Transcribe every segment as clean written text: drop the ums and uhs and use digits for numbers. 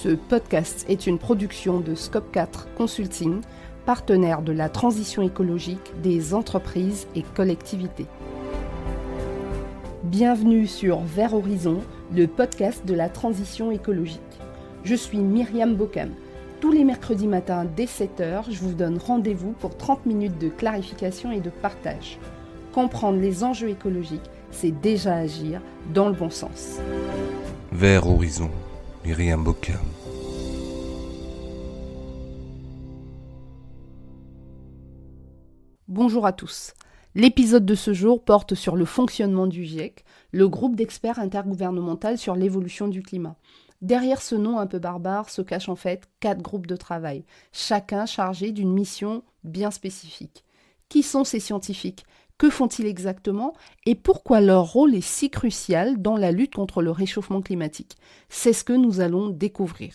Ce podcast est une production de Scope 4 Consulting, partenaire de la transition écologique des entreprises et collectivités. Bienvenue sur Vert Horizon, le podcast de la transition écologique. Je suis Myriam Bocam. Tous les mercredis matins dès 7h, je vous donne rendez-vous pour 30 minutes de clarification et de partage. Comprendre les enjeux écologiques, c'est déjà agir dans le bon sens. Vert Horizon, Myriam Bocam. Bonjour à tous. L'épisode de ce jour porte sur le fonctionnement du GIEC, le groupe d'experts intergouvernemental sur l'évolution du climat. Derrière ce nom un peu barbare se cachent en fait 4 groupes de travail, chacun chargé d'une mission bien spécifique. Qui sont ces scientifiques ? Que font-ils exactement ? Et pourquoi leur rôle est si crucial dans la lutte contre le réchauffement climatique ? C'est ce que nous allons découvrir.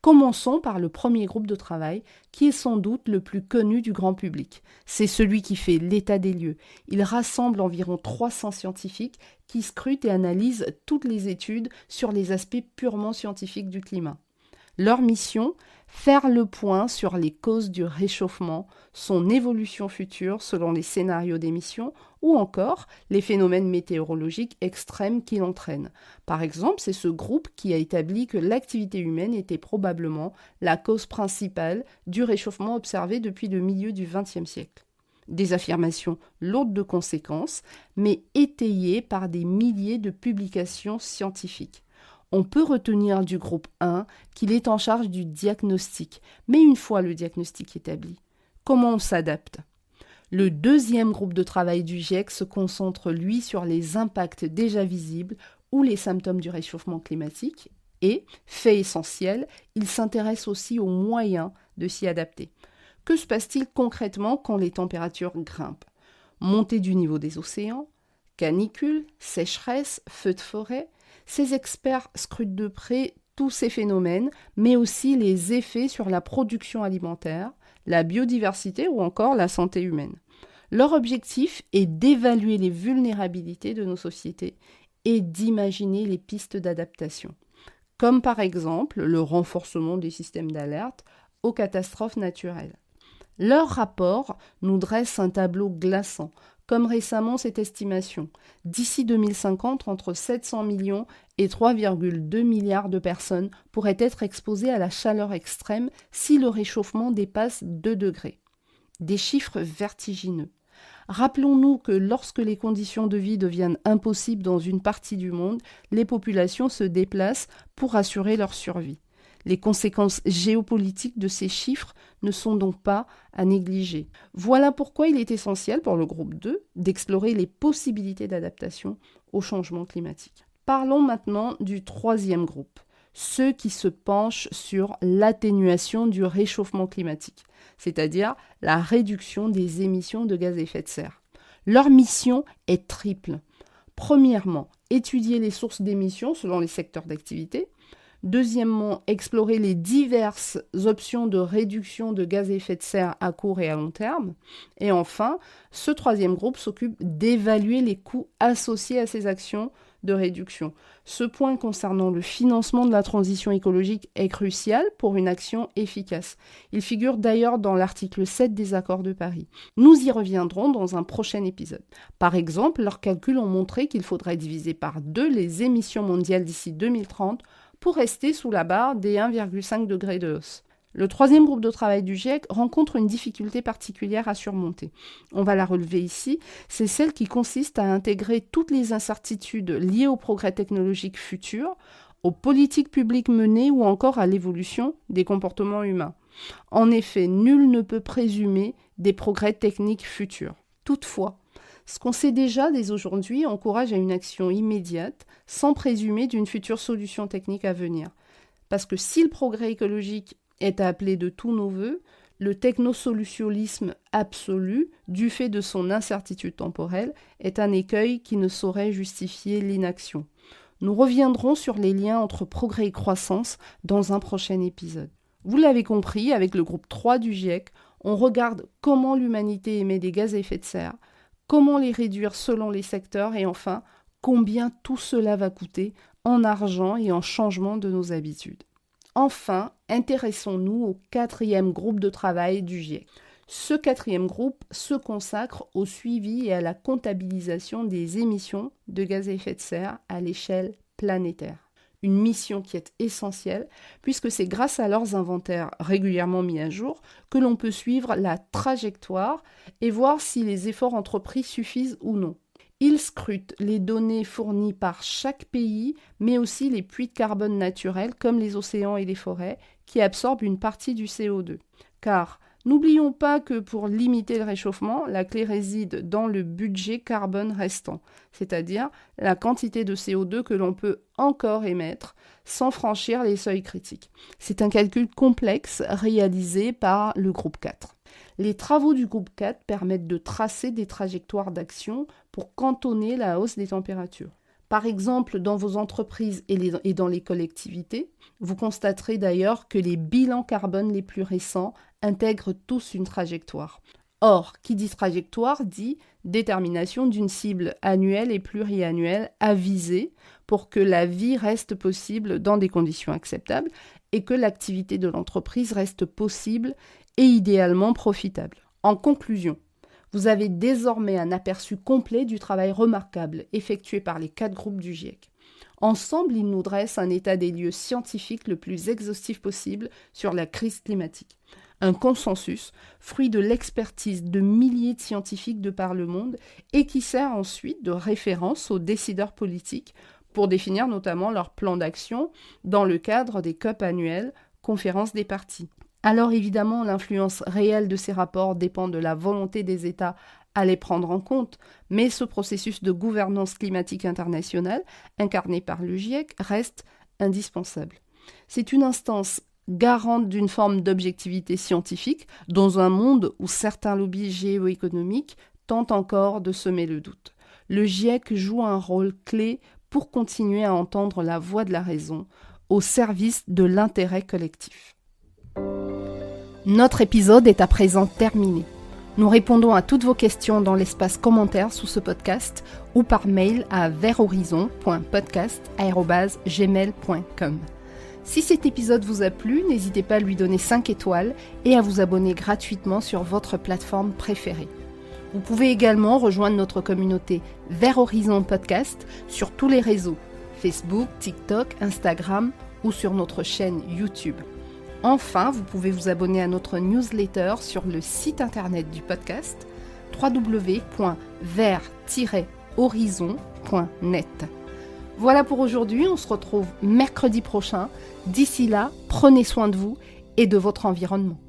Commençons par le premier groupe de travail, qui est sans doute le plus connu du grand public. C'est celui qui fait l'état des lieux. Il rassemble environ 300 scientifiques qui scrutent et analysent toutes les études sur les aspects purement scientifiques du climat. Leur mission ? Faire le point sur les causes du réchauffement, son évolution future selon les scénarios d'émissions ou encore les phénomènes météorologiques extrêmes qui l'entraînent. Par exemple, c'est ce groupe qui a établi que l'activité humaine était probablement la cause principale du réchauffement observé depuis le milieu du XXe siècle. Des affirmations lourdes de conséquences, mais étayées par des milliers de publications scientifiques. On peut retenir du groupe 1 qu'il est en charge du diagnostic, mais une fois le diagnostic établi, comment on s'adapte ? Le deuxième groupe de travail du GIEC se concentre, lui, sur les impacts déjà visibles ou les symptômes du réchauffement climatique et, fait essentiel, il s'intéresse aussi aux moyens de s'y adapter. Que se passe-t-il concrètement quand les températures grimpent ? Montée du niveau des océans, canicule, sécheresse, feux de forêt. Ces experts scrutent de près tous ces phénomènes, mais aussi les effets sur la production alimentaire, la biodiversité ou encore la santé humaine. Leur objectif est d'évaluer les vulnérabilités de nos sociétés et d'imaginer les pistes d'adaptation, comme par exemple le renforcement des systèmes d'alerte aux catastrophes naturelles. Leur rapport nous dresse un tableau glaçant, comme récemment cette estimation. D'ici 2050, entre 700 millions et 3,2 milliards de personnes pourraient être exposées à la chaleur extrême si le réchauffement dépasse 2 degrés. Des chiffres vertigineux. Rappelons-nous que lorsque les conditions de vie deviennent impossibles dans une partie du monde, les populations se déplacent pour assurer leur survie. Les conséquences géopolitiques de ces chiffres ne sont donc pas à négliger. Voilà pourquoi il est essentiel pour le groupe 2 d'explorer les possibilités d'adaptation au changement climatique. Parlons maintenant du troisième groupe, ceux qui se penchent sur l'atténuation du réchauffement climatique, c'est-à-dire la réduction des émissions de gaz à effet de serre. Leur mission est triple. Premièrement, étudier les sources d'émissions selon les secteurs d'activité. Deuxièmement, explorer les diverses options de réduction de gaz à effet de serre à court et à long terme. Et enfin, ce troisième groupe s'occupe d'évaluer les coûts associés à ces actions de réduction. Ce point concernant le financement de la transition écologique est crucial pour une action efficace. Il figure d'ailleurs dans l'article 7 des accords de Paris. Nous y reviendrons dans un prochain épisode. Par exemple, leurs calculs ont montré qu'il faudrait diviser par 2 les émissions mondiales d'ici 2030 pour rester sous la barre des 1,5 degrés de hausse. Le troisième groupe de travail du GIEC rencontre une difficulté particulière à surmonter. On va la relever ici, c'est celle qui consiste à intégrer toutes les incertitudes liées au progrès technologique futur, aux politiques publiques menées ou encore à l'évolution des comportements humains. En effet, nul ne peut présumer des progrès techniques futurs. Toutefois, ce qu'on sait déjà dès aujourd'hui encourage à une action immédiate, sans présumer d'une future solution technique à venir. Parce que si le progrès écologique est appelé de tous nos vœux, le technosolutionnisme absolu, du fait de son incertitude temporelle, est un écueil qui ne saurait justifier l'inaction. Nous reviendrons sur les liens entre progrès et croissance dans un prochain épisode. Vous l'avez compris, avec le groupe 3 du GIEC, on regarde comment l'humanité émet des gaz à effet de serre, comment les réduire selon les secteurs et enfin, combien tout cela va coûter en argent et en changement de nos habitudes. Enfin, intéressons-nous au 4e groupe de travail du GIEC. Ce 4e groupe se consacre au suivi et à la comptabilisation des émissions de gaz à effet de serre à l'échelle planétaire. Une mission qui est essentielle puisque c'est grâce à leurs inventaires régulièrement mis à jour que l'on peut suivre la trajectoire et voir si les efforts entrepris suffisent ou non. Ils scrutent les données fournies par chaque pays, mais aussi les puits de carbone naturels comme les océans et les forêts qui absorbent une partie du CO2. Car n'oublions pas que pour limiter le réchauffement, la clé réside dans le budget carbone restant, c'est-à-dire la quantité de CO2 que l'on peut encore émettre sans franchir les seuils critiques. C'est un calcul complexe réalisé par le groupe 4. Les travaux du groupe 4 permettent de tracer des trajectoires d'action pour cantonner la hausse des températures. Par exemple, dans vos entreprises et dans les collectivités, vous constaterez d'ailleurs que les bilans carbone les plus récents intègrent tous une trajectoire. Or, qui dit trajectoire dit détermination d'une cible annuelle et pluriannuelle à viser pour que la vie reste possible dans des conditions acceptables et que l'activité de l'entreprise reste possible et idéalement profitable. En conclusion, vous avez désormais un aperçu complet du travail remarquable effectué par les 4 groupes du GIEC. Ensemble, ils nous dressent un état des lieux scientifique le plus exhaustif possible sur la crise climatique. Un consensus, fruit de l'expertise de milliers de scientifiques de par le monde et qui sert ensuite de référence aux décideurs politiques pour définir notamment leur plan d'action dans le cadre des COP annuelles, conférences des parties. Alors évidemment, l'influence réelle de ces rapports dépend de la volonté des États à les prendre en compte, mais ce processus de gouvernance climatique internationale, incarné par le GIEC, reste indispensable. C'est une instance garante d'une forme d'objectivité scientifique dans un monde où certains lobbies géoéconomiques tentent encore de semer le doute. Le GIEC joue un rôle clé pour continuer à entendre la voix de la raison au service de l'intérêt collectif. Notre épisode est à présent terminé. Nous répondons à toutes vos questions dans l'espace commentaire sous ce podcast ou par mail à verthorizon.podcast@gmail.com. Si cet épisode vous a plu, n'hésitez pas à lui donner 5 étoiles et à vous abonner gratuitement sur votre plateforme préférée. Vous pouvez également rejoindre notre communauté Vers Horizon Podcast sur tous les réseaux, Facebook, TikTok, Instagram ou sur notre chaîne YouTube. Enfin, vous pouvez vous abonner à notre newsletter sur le site internet du podcast www.vers-horizon.net. Voilà pour aujourd'hui, on se retrouve mercredi prochain. D'ici là, prenez soin de vous et de votre environnement.